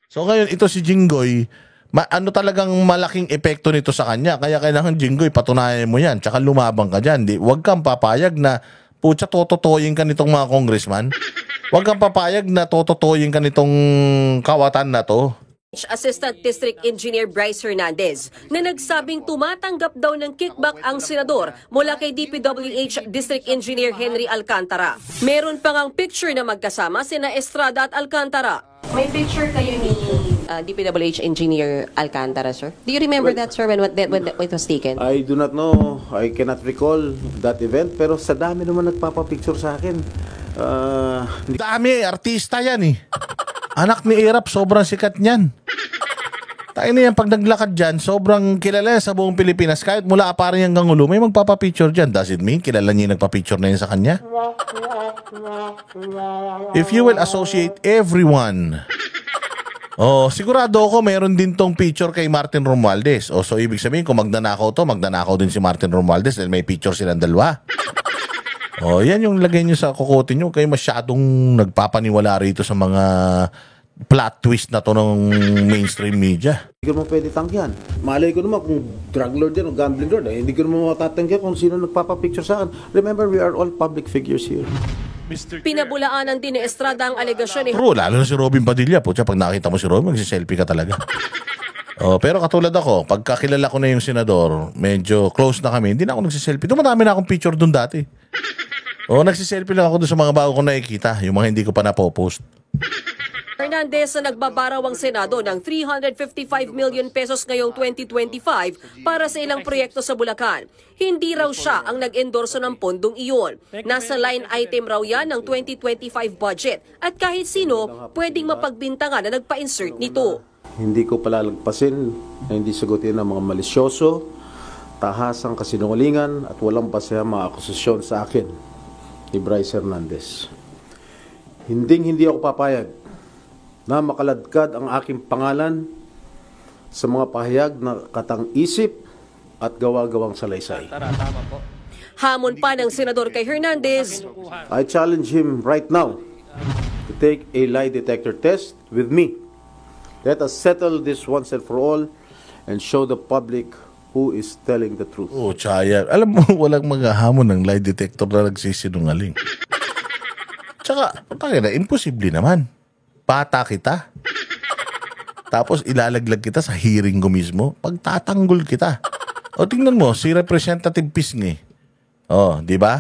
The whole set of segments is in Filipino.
So ngayon, ito si Jinggoy, ano talagang malaking epekto nito sa kanya. Kaya kailangan, Jinggoy, patunayan mo yan. Tsaka lumabang ka dyan. Huwag kang papayag na, putya, tototoyin ka nitong mga congressman. Huwag kang papayag na tototoyin ka nitong kawatan na to. Assistant District Engineer Bryce Hernandez na nagsabing tumatanggap daw ng kickback ang senador mula kay DPWH District Engineer Henry Alcantara. Meron pa ngang picture na magkasama sina Estrada at Alcantara. May picture kayo ni DPWH Engineer Alcantara, sir? Do you remember that, sir, when it was taken? I do not know. I cannot recall that event. Pero sa dami naman nagpapapicture sa akin. Dami, artista yan eh. Anak ni Erap, sobrang sikat niyan. Tayo na yan, pag naglakad dyan, sobrang kilala sa buong Pilipinas. Kahit mula Aparay hanggang Ulo, may magpapapicture dyan. Does it mean kilala niya yung nagpapicture na yun sa kanya? If you will associate everyone, sigurado ako meron din tong picture kay Martin Romualdez. So ibig sabihin, kung magnanakaw to, magnanakaw din si Martin Romualdez dahil may picture silang dalawa. Yan yung lagay nyo sa kukotin nyo. Kayo masyadong nagpapaniwala rito sa mga plot twist na to ng mainstream media. Hindi ko naman pwede tanggihan. Malay ko naman kung drug lord yan o gambling lord. Hindi ko naman matatanggihan kung sino nagpapapicture sa akin. Remember, we are all public figures here. Pinabulaanan din ni Estrada ang alegasyon ni... Bro, lalo na si Robin Padilla. Putya, pag nakita mo si Robin, magsiselfie ka talaga. Pero katulad ako, pagkakilala ko na yung senador, medyo close na kami, hindi na ako nagsiselfie. Dumadami na akong picture doon dati. Nagsiselfie lang ako doon sa mga bago ko nakikita, yung mga hindi ko pa napopost. Hernandez na nagbabaraw ang Senado ng 355 million pesos ngayong 2025 para sa ilang proyekto sa Bulacan. Hindi raw siya ang nag-endorso ng pondong iyon. Nasa line item raw yan ng 2025 budget at kahit sino pwedeng mapagbintangan na nagpa-insert nito. Hindi ko palalagpasin na hindi sagutin ng mga malisyoso, tahasang kasinungalingan at walang basehang mga akusasyon sa akin ni Bryce Hernandez. Hindi ako papayag na makaladkad ang aking pangalan sa mga pahayag na katang-isip at gawa-gawang salaysay. Hamon pa ng senador kay Hernandez. I challenge him right now to take a lie detector test with me. Let us settle this once and for all and show the public who is telling the truth. Chaya. Alam mo, walang maghahamon ng lie detector na nagsisinungaling. Tsaka, imposible naman. Bata kita. Tapos ilalaglag kita sa hearing ko mismo. Pagtatanggol kita. Tingnan mo, si Representative Pisngi. Di ba?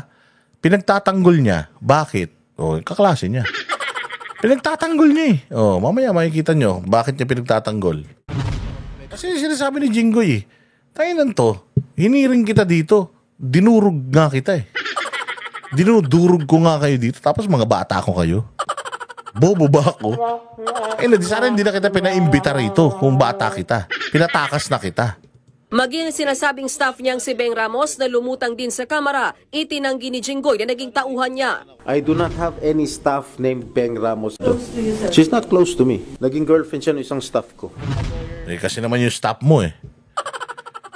Pinagtatanggol niya. Bakit? Kaklase niya. Pinagtatanggol niya eh. Mamaya makikita nyo bakit niya pinagtatanggol. Kasi sinasabi ni Jinggoy tayo to, hiniring kita dito. Dinurog nga kita eh. Dinudurog ko nga kayo dito. Tapos mga bata ko kayo. Bobo ba ako? Sana hindi na kita pinaimbita rito kung bata kita. Pinatakas na kita. Maging sinasabing staff niyang si Beng Ramos na lumutang din sa kamera, itinanggi ni Jinggoy na naging tauhan niya. I do not have any staff named Beng Ramos. She's not close to me. Naging girlfriend siya ng isang staff ko. Kasi naman yung staff mo eh.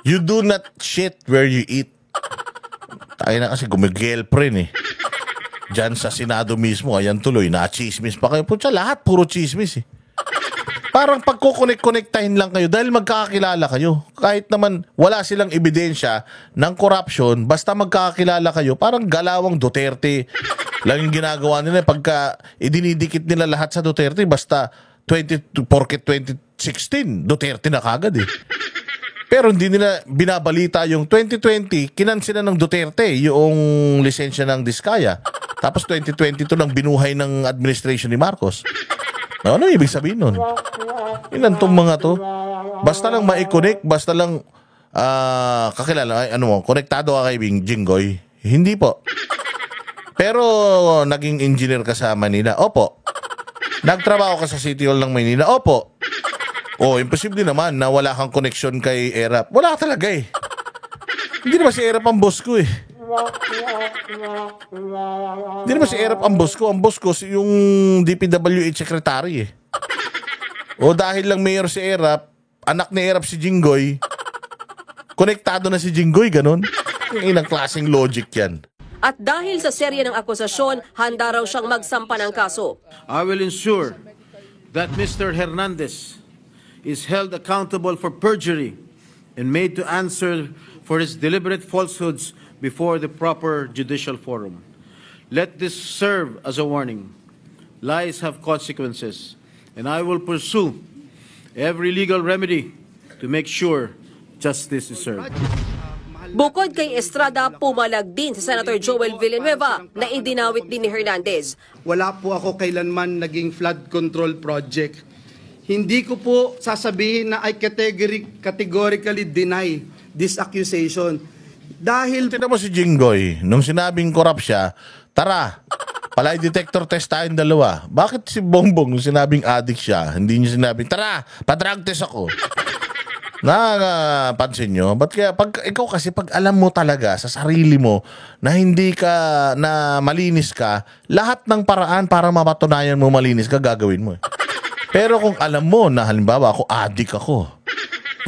You do not shit where you eat. Tayo na kasi gumigirlfriend eh. Diyan sa Senado mismo, ayan tuloy, na-chismis pa kayo. Pucha, lahat puro chismis eh. Parang pagkukonek-konektahin lang kayo dahil magkakakilala kayo. Kahit naman wala silang ebidensya ng corruption, basta magkakakilala kayo, parang galawang Duterte. Lang yung ginagawa nila pagka idinidikit nila lahat sa Duterte, basta porket 2016, Duterte na kagad eh. Pero hindi nila binabalita yung 2020, kinansila ng Duterte yung lisensya ng Diskaya. Tapos 2022 lang binuhay ng administration ni Marcos. Ano ibig sabihin nun? Ilan tong mga to? Basta lang ma-connect, basta lang kakilala, konektado ka kay Jinggoy. Hindi po. Pero naging engineer ka sa Manila? Opo. Nagtrabaho ka sa City Hall ng Manila? Opo. Imposible naman na wala kang connection kay Erap. Wala talaga eh. Hindi naman si Erap ang boss ko eh. Hindi naman si Erap ang boss ko. Ang boss ko yung DPWH secretary eh. Dahil lang mayor si Erap, anak ni Erap si Jinggoy, konektado na si Jinggoy, ganun. Ilang klaseng logic yan. At dahil sa serye ng akusasyon, handa raw siyang magsampa ng kaso. I will ensure that Mr. Hernandez is held accountable for perjury and made to answer for his deliberate falsehoods before the proper judicial forum. Let this serve as a warning. Lies have consequences, and I will pursue every legal remedy to make sure justice is served. Bukod kay Estrada, pumalag din si Senator Joel Villanueva na idinawit din ni Hernandez. Wala po ako kailanman naging flood control project. Hindi ko po sasabihin na I categorically deny this accusation. Dahil Tignan mo si Jinggoy, nung sinabing corrupt siya, tara, palay detector test tayong dalawa. Bakit si Bongbong nung sinabing addict siya, hindi niya sinabing, tara, pa-drug test ako. Napansin nyo? Ba't kaya, ikaw kasi pag alam mo talaga sa sarili mo na hindi ka, na malinis ka, lahat ng paraan para mapatunayan mo malinis ka, gagawin mo. Pero kung alam mo na halimbawa ako, addict ako.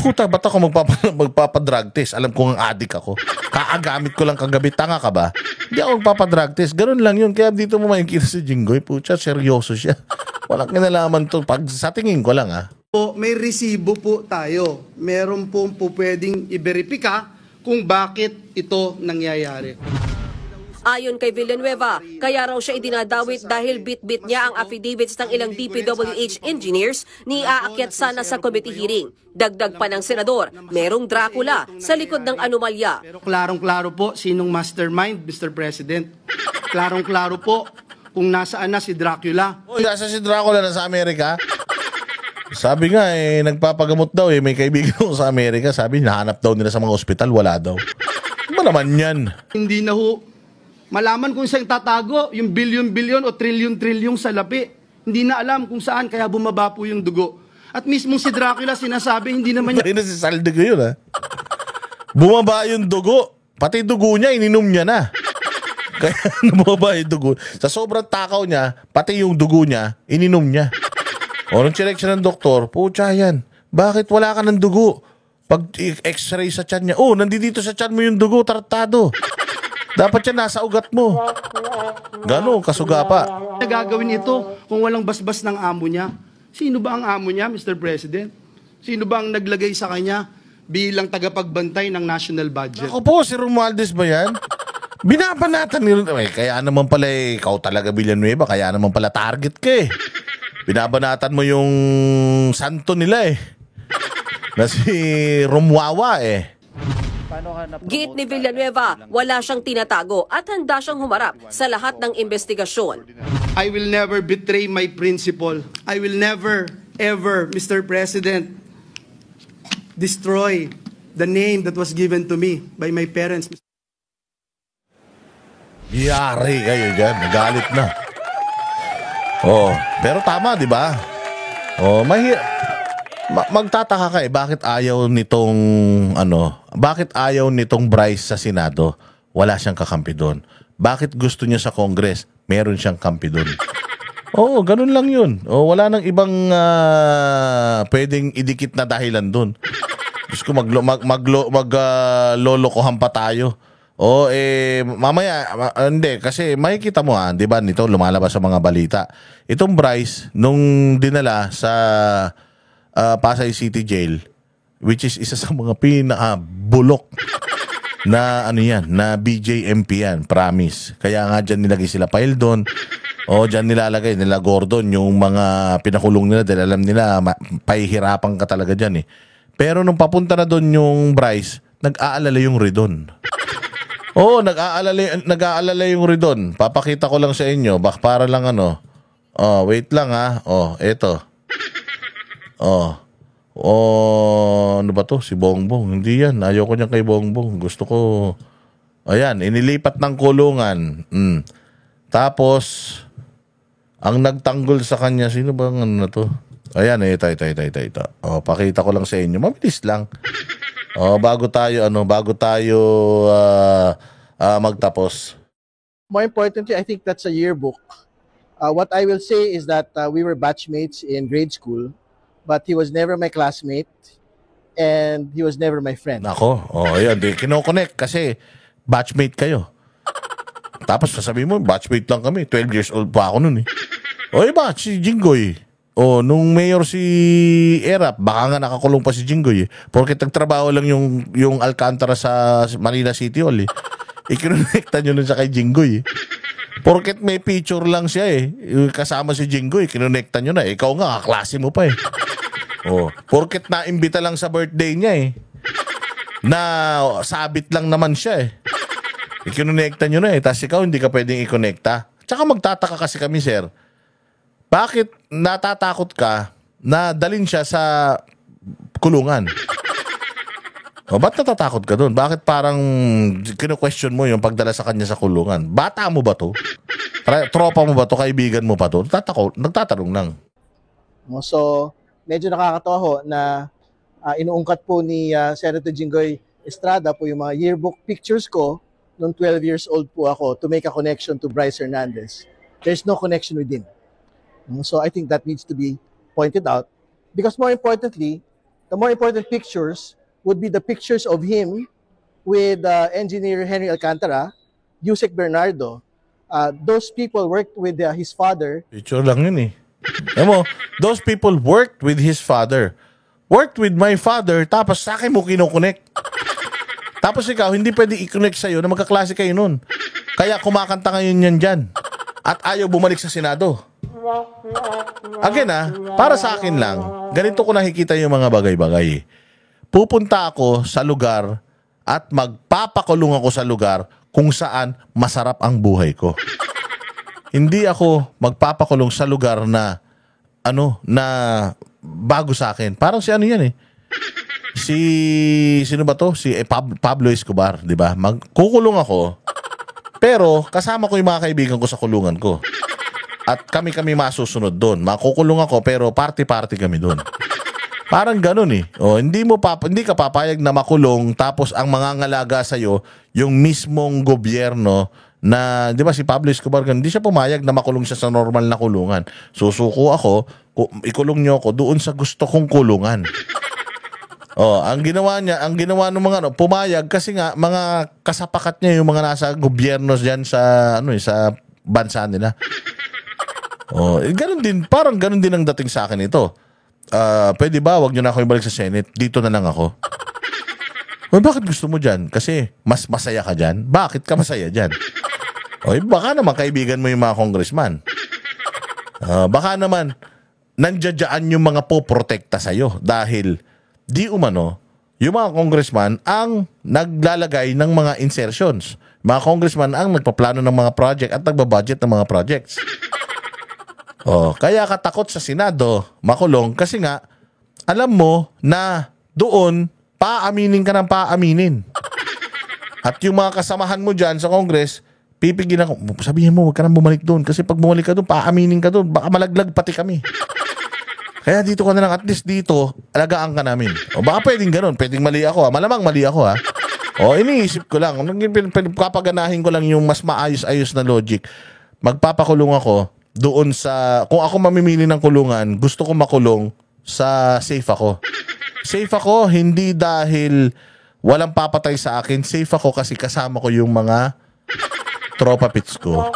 Puta, ba't ako magpapadrug test? Alam ko ang addict ako. Kaagamit ko lang kagabi. Tanga ka ba? Hindi ako magpapadrug test. Ganun lang yun. Kaya dito mo makikita si Jinggoy. Pucha, seryoso siya. Walang kinalaman to. Pag sa tingin ko lang po, may resibo po tayo. Meron po pwedeng i-verifika kung bakit ito nangyayari. Ayon kay Villanueva, kaya raw siya idinadawit dahil bit-bit niya ang affidavits ng ilang DPWH engineers ni aakyat sana sa committee hearing. Dagdag pa ng senador, merong Dracula sa likod ng anomalya. Pero klarong-klaro po sinong mastermind, Mr. President. Klarong-klaro po kung nasaan na si Dracula. Oh, nasa si Dracula na sa Amerika? Sabi nga nagpapagamot daw may kaibigan ko sa Amerika. Sabi, nahanap daw nila sa mga ospital, wala daw. Ano naman yan? Hindi na ho malaman kung saan tatago yung bilyon-bilyon o trilyon-trilyon sa lapi. Hindi na alam kung saan, kaya bumaba po yung dugo. At mismo si Dracula sinasabi, hindi naman niya... Ay na si Saldigo yun, ha? Bumaba yung dugo. Pati dugo niya, ininom niya na. Kaya bumaba yung dugo. Sa sobrang takaw niya, pati yung dugo niya, ininom niya. O nung chinek siya ng doktor, pucha yan, bakit wala ka ng dugo? Pag x-ray sa tiyan niya, nandito sa tiyan mo yung dugo, tartado. Dapat yan nasa ugat mo. Gano'n, kasuga pa. Nagagawin ito kung walang basbas ng amo niya. Sino ba ang amo niya, Mr. President? Sino ba ang naglagay sa kanya bilang tagapagbantay ng national budget? Ako po, si Romualdez ba yan? Binabanatan ni kaya naman pala ikaw talaga Villanueva, kaya naman pala target ka Binabanatan mo yung santo nila na si Romuawa Giit ni Villanueva, wala siyang tinatago at handa siyang humarap sa lahat ng investigasyon. I will never betray my principle. I will never, ever, Mr. President, destroy the name that was given to me by my parents. Yari kayo dyan, nagalit na. Pero tama, di ba? Magtataka ka bakit ayaw nitong bakit ayaw nitong Bryce sa Senado? Wala siyang kakampi doon. Bakit gusto niya sa Congress? Meron siyang kampi doon. Ganun lang yun. Wala nang ibang pwedeng idikit na dahilan doon. Diyos ko, maglolokohan pa tayo. Mamaya, hindi, kasi makikita mo di ba, nito lumalabas sa mga balita. Itong Bryce, nung dinala sa Pasay City Jail, which is isa sa mga bulok na na BJMP yan, promise. Kaya nga dyan nilagay sila file doon. Dyan nilalagay nila Gordon yung mga pinakulong nila dahil alam nila pahihirapan ka talaga dyan Pero nung papunta na doon yung Bryce, nag-aalala yung Redon. Nag-aalala yung Redon. Papakita ko lang sa inyo, para lang wait lang eto. Ano ba to? Si Bongbong. Hindi yan. Ayoko niyan kay Bongbong. Gusto ko, ayan, inilipat ng kulungan. Tapos, ang nagtanggol sa kanya, sino bang na to? Ayan, ito. Pakita ko lang sa inyo. Mabilis lang. Bago tayo magtapos. More importantly, I think that's a yearbook. What I will say is that we were batchmates in grade school, but he was never my classmate and he was never my friend. Nako, ayan, kino-connect kasi batchmate kayo. Tapos sasabihin mo, batchmate lang kami. 12 years old pa ako nun Oy, si Jinggoy. O, nung mayor si Erap, baka nga nakakulong pa si Jinggoy eh. Porket nagtrabaho lang yung Alcantara sa Manila City Hall eh. Ikinonekta nyo nun sa kay Jinggoy eh. Porket may picture lang siya eh. Kasama si Jinggoy, kinonekta nyo na eh. Ikaw nga, kaklase mo pa eh. O, porket naimbita lang sa birthday niya eh. Na sabit lang naman siya eh. Ikinonekta nyo na eh. Tapos ikaw hindi ka pwedeng ikonekta. Tsaka magtataka kasi kami, sir. Bakit natatakot ka na dalhin siya sa kulungan? O, ba't natatakot ka doon? Bakit parang kino-question mo yung pagdala sa kanya sa kulungan? Bata mo ba to? Tropa mo ba to? Kaibigan mo pa to? Nagtatanong lang. So, medyo nakakatawa ho na inuungkat po ni Senator Jinggoy Estrada po yung mga yearbook pictures ko nung 12 years old po ako to make a connection to Bryce Hernandez. There's no connection with him. So I think that needs to be pointed out. Because more importantly, the more important pictures would be the pictures of him with engineer Henry Alcantara, Yusek Bernardo. Those people worked with his father. Picture lang yun eh. Alam mo, those people worked with his father. Worked with my father, tapos sa akin mo kinokonek. Tapos ikaw, hindi pwede i-connect sa'yo na magkaklase kayo nun. Kaya kumakanta ngayon yan dyan. At ayaw bumalik sa Senado. Again para sa akin lang, ganito ko nakikita yung mga bagay-bagay. Pupunta ako sa lugar at magpapakulong ako sa lugar kung saan masarap ang buhay ko. Hindi ako magpapakulong sa lugar na na bago sa akin. Parang si yan eh. Sino ba to? Si Pablo Escobar, di ba? Magkukulong ako, pero kasama ko yung mga kaibigan ko sa kulungan ko. At kami masusunod doon. Makukulong ako, pero party-party kami doon. Parang ganun eh. O, hindi ka papayag na makulong, tapos ang mga ngalaga sa'yo, yung mismong gobyerno na, di ba si Pablo Escobar, hindi siya pumayag na makulong siya sa normal na kulungan. Susuko ako, ikulong niyo ako doon sa gusto kong kulungan. Oh, ang ginawa ng mga pumayag kasi nga mga kasapakat niya yung mga nasa gobyerno diyan sa sa bansa nila. Oh, ganun din, parang ganun din ang dating sa akin ito. Pwede ba wag niyo na ako ibalik sa Senate? Dito na lang ako. Bakit gusto mo diyan? Kasi mas masaya ka diyan. Bakit ka masaya diyan? Baka naman kaibigan mo yung mga congressman. Baka naman nandiyan yung mga poprotekta sa'yo dahil di umano yung mga congressman ang naglalagay ng mga insertions. Mga congressman ang nagpaplano ng mga project at nagbabudget ng mga projects. Kaya ka takot sa Senado makulong kasi nga alam mo na doon paaminin ka ng paaminin. At yung mga kasamahan mo dyan sa Congress, pipigil ako. Sabihin mo, huwag ka nang bumalik doon. Kasi pag bumalik ka doon, paaminin ka doon. Baka malaglag pati kami. Kaya dito ka na lang. At least dito, alagaan ka namin. Baka pwedeng ganun. Pwedeng mali ako. Malamang mali ako ha. Iniisip ko lang. Kapaganahin ko lang yung mas maayos-ayos na logic. Magpapakulong ako doon sa... Kung ako mamimili ng kulungan, gusto ko makulong sa safe ako. Safe ako, hindi dahil walang papatay sa akin. Safe ako kasi kasama ko yung mga tropa pits ko.